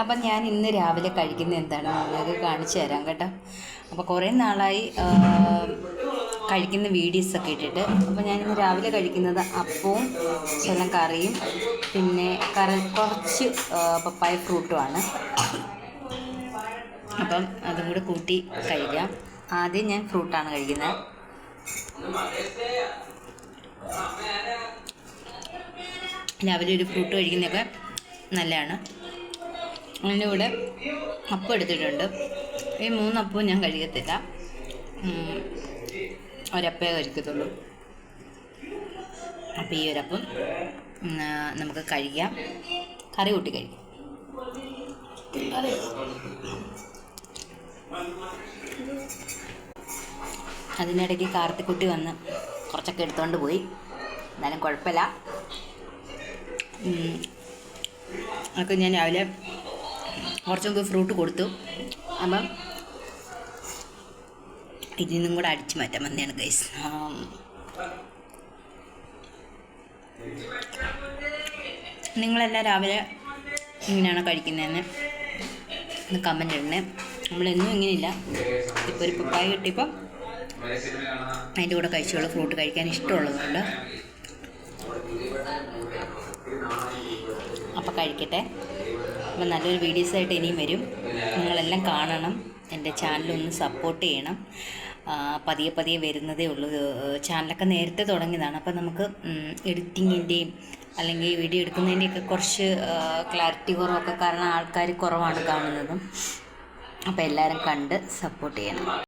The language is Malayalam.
അപ്പം ഞാൻ ഇന്ന് രാവിലെ കഴിക്കുന്ന എന്താണെന്ന് നിങ്ങൾക്ക് കാണിച്ചു തരാം കേട്ടോ. അപ്പോൾ കുറേ നാളായി കഴിക്കുന്ന വീഡിയോസൊക്കെ ഇട്ടിട്ട്. അപ്പോൾ ഞാൻ ഇന്ന് രാവിലെ കഴിക്കുന്നത് അപ്പവും ശകലം കറിയും പിന്നെ കുറച്ച് പപ്പായ ഫ്രൂട്ടുമാണ്. അപ്പം അതും കൂടെ കൂട്ടി കഴിക്കാം. ആദ്യം ഞാൻ ഫ്രൂട്ടാണ് കഴിക്കുന്നത്. രാവിലെ ഒരു ഫ്രൂട്ട് കഴിക്കുന്നതൊക്കെ നല്ലതാണ്. അതിൻ്റെ കൂടെ അപ്പം എടുത്തിട്ടുണ്ട്. ഈ 3 അപ്പവും ഞാൻ കഴിക്കത്തില്ല, ഒരപ്പേ കഴിക്കത്തുള്ളൂ. അപ്പോൾ ഈ ഒരപ്പം നമുക്ക് കഴിക്കാം. കറി കൂട്ടി കഴിക്കാം. അതിനിടയ്ക്ക് കാർത്തിക്കുട്ടി വന്ന് കുറച്ചൊക്കെ എടുത്തുകൊണ്ട് പോയി. എന്നാലും കുഴപ്പമില്ല. അതൊക്കെ ഞാൻ രാവിലെ കുറച്ച് മുമ്പ് ഫ്രൂട്ട് കൊടുത്തു. അപ്പം ഇതിൽ നിന്നും കൂടെ അടിച്ചു മാറ്റാൻ വന്നതാണ് ഗൈസ്. നിങ്ങളെല്ലാം രാവിലെ ഇങ്ങനെയാണോ കഴിക്കുന്നതെന്ന് കമൻ്റ് ഇടണേ. നമ്മളെന്നും ഇങ്ങനെയില്ല. ഇപ്പോൾ ഒരു പപ്പായ കിട്ടിയപ്പം അതിൻ്റെ കൂടെ കഴിച്ചോളൂ. ഫ്രൂട്ട് കഴിക്കാൻ ഇഷ്ടമുള്ളതുകൊണ്ട്. അപ്പോൾ കഴിക്കട്ടെ. അപ്പം നല്ലൊരു വീഡിയോസായിട്ട് ഇനിയും വരും. നിങ്ങളെല്ലാം കാണണം. എൻ്റെ ചാനലൊന്ന് സപ്പോർട്ട് ചെയ്യണം. പതിയെ പതിയെ വരുന്നതേ ഉള്ളൂ. ചാനലൊക്കെ നേരത്തെ തുടങ്ങിയതാണ്. അപ്പം നമുക്ക് എഡിറ്റിങ്ങിൻ്റെയും അല്ലെങ്കിൽ വീഡിയോ എടുക്കുന്നതിൻ്റെയൊക്കെ കുറച്ച് ക്ലാരിറ്റി കുറവൊക്കെ കാരണം ആൾക്കാർ കുറവാണ് കാണുന്നതും. അപ്പോൾ എല്ലാവരും കണ്ട് സപ്പോർട്ട് ചെയ്യണം.